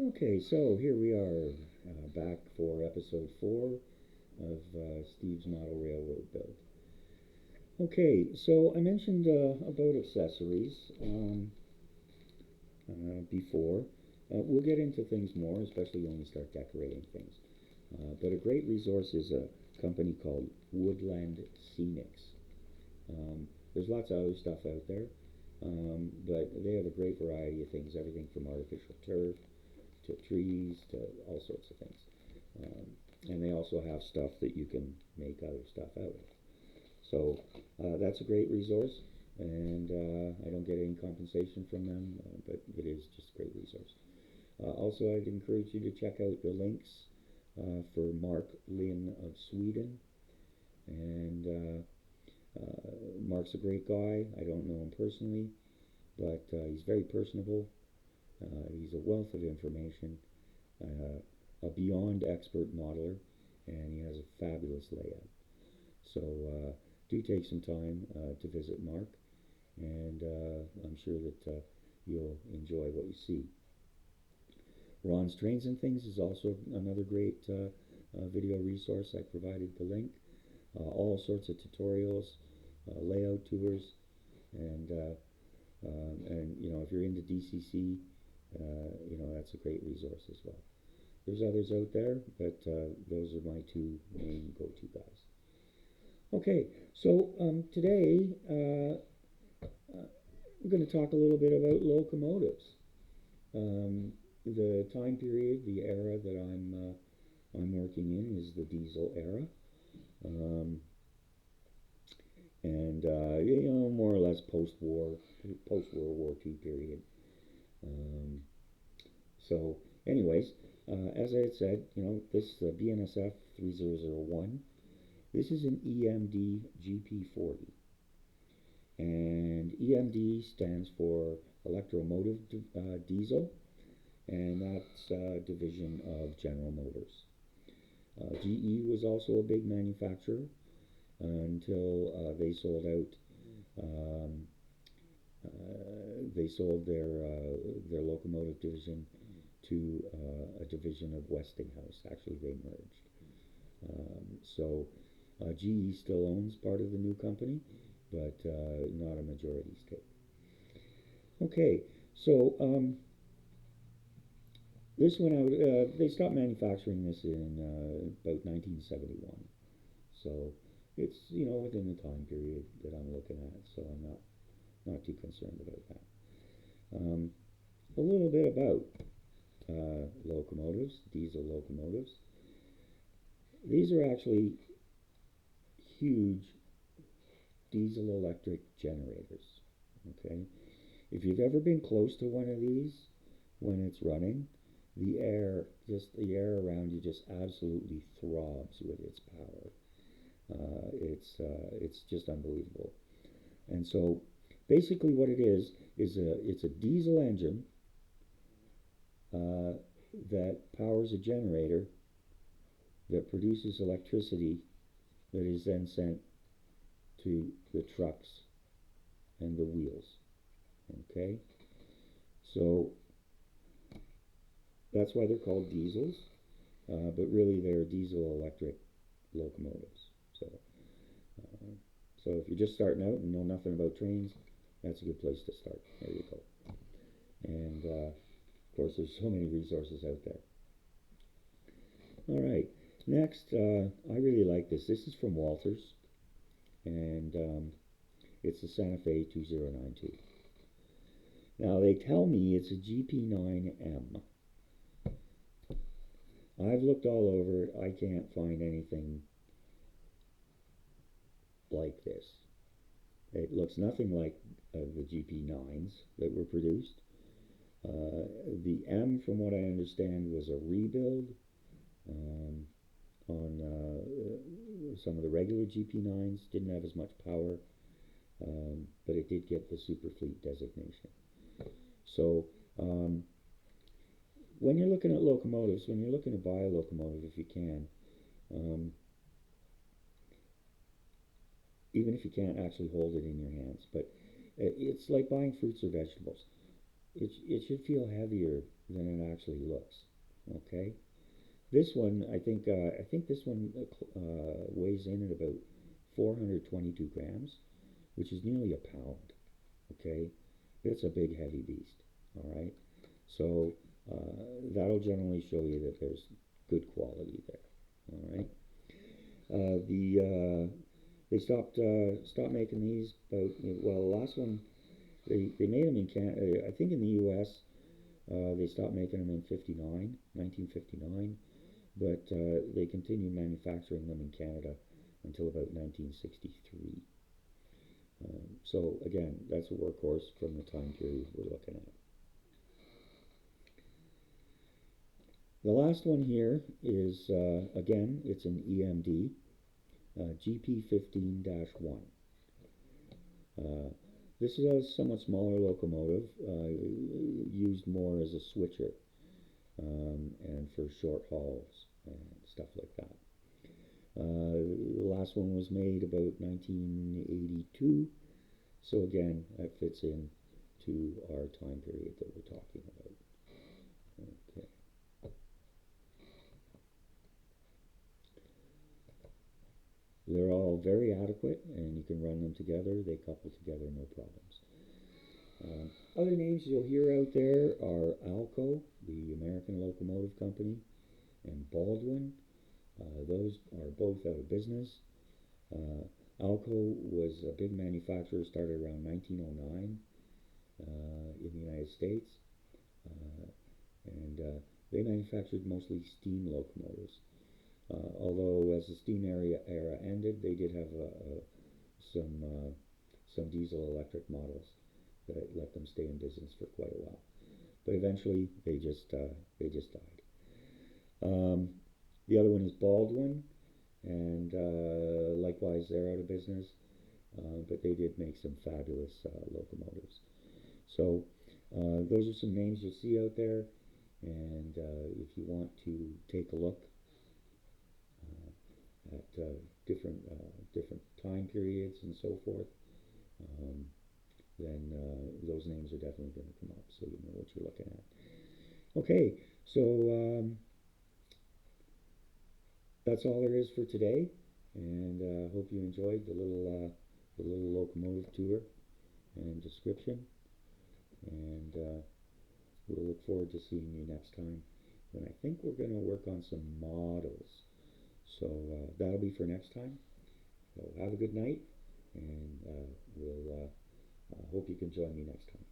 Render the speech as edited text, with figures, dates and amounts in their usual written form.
Okay, so here we are back for episode 4 of Steve's Model Railroad Build. Okay, so I mentioned about accessories before. We'll get into things more, especially when we start decorating things. But a great resource is a company called Woodland Scenics. There's lots of other stuff out there, but they have a great variety of things, everything from artificial turf to trees to all sorts of things. Um, and they also have stuff that you can make other stuff out of. So that's a great resource, and I don't get any compensation from them, but it is just a great resource. Also, I'd encourage you to check out the links for Mark Lynn of Sweden. And Mark's a great guy. I don't know him personally, but he's very personable. He's a wealth of information, a beyond expert modeler, and he has a fabulous layout. So do take some time to visit Mark, and I'm sure that you'll enjoy what you see. Ron's Trains and Things is also another great video resource. I provided the link. All sorts of tutorials, layout tours, and if you're into DCC, that's a great resource as well. There's others out there, but those are my two main go-to guys. Okay, so today we're going to talk a little bit about locomotives. The time period, the era that I'm working in is the diesel era, um, and more or less post-World War II period. Um, so, anyways, as I had said, this BNSF 3001. This is an Emd Gp 40, and EMD stands for Electromotive Diesel, and that's a division of General Motors. GE was also a big manufacturer until um, they sold their locomotive division to a division of Westinghouse. Actually, they merged. So GE still owns part of the new company, but not a majority stake. Okay, so this went out. They stopped manufacturing this in about 1971. So it's within the time period that I'm looking at. So I'm not too concerned about that. A little bit about locomotives, diesel locomotives. These are actually huge diesel electric generators. Okay, if you've ever been close to one of these when it's running, the air around you just absolutely throbs with its power. It's just unbelievable. And so, basically, what it is it's a diesel engine uh, that powers a generator that produces electricity that is then sent to the trucks and the wheels. Okay, so that's why they're called diesels, but really they're diesel electric locomotives. Uh, so if you're just starting out and know nothing about trains, that's a good place to start. There you go. And of course, there's so many resources out there. All right, next, I really like this. This is from Walters, and it's the Santa Fe 2092. Now, they tell me it's a GP9M. I've looked all over. I can't find anything like this. It looks nothing like the GP9s that were produced. The M, from what I understand, was a rebuild um, on some of the regular GP9s. Didn't have as much power, but it did get the Superfleet designation. So when you're looking at locomotives, when you're looking to buy a locomotive, if you can, um, even if you can't actually hold it in your hands, but it's like buying fruits or vegetables. it should feel heavier than it actually looks. Okay, this one I think this one weighs in at about 422 grams, which is nearly a pound. Okay, it's a big heavy beast. All right, so that'll generally show you that there's good quality there. All right, they stopped making these about, well, the last one they made them in Canada. I think in the U.S. They stopped making them in 1959, but they continued manufacturing them in Canada until about 1963. So again, that's a workhorse from the time period we're looking at. The last one here is, again, it's an Emd Gp 15-1. This is a somewhat smaller locomotive, used more as a switcher, and for short hauls and stuff like that. The last one was made about 1982, so again, that fits in to our time period that we're talking about. Okay. They're all very adequate, and you can run them together. They couple together, no problems. Other names you'll hear out there are Alco, the American Locomotive Company, and Baldwin. Those are both out of business. Alco was a big manufacturer, started around 1909 in the United States, and they manufactured mostly steam locomotives. Although as the steam era ended, they did have some diesel electric models that let them stay in business for quite a while. But eventually, they just died. The other one is Baldwin, and likewise they're out of business, but they did make some fabulous locomotives. So those are some names you'll see out there, and if you want to take a look at different time periods and so forth, then those names are definitely going to come up, so you know what you're looking at. Okay, so that's all there is for today, and hope you enjoyed the little locomotive tour and description, and we'll look forward to seeing you next time when I think we're going to work on some models. So that'll be for next time. So have a good night, and we'll hope you can join me next time.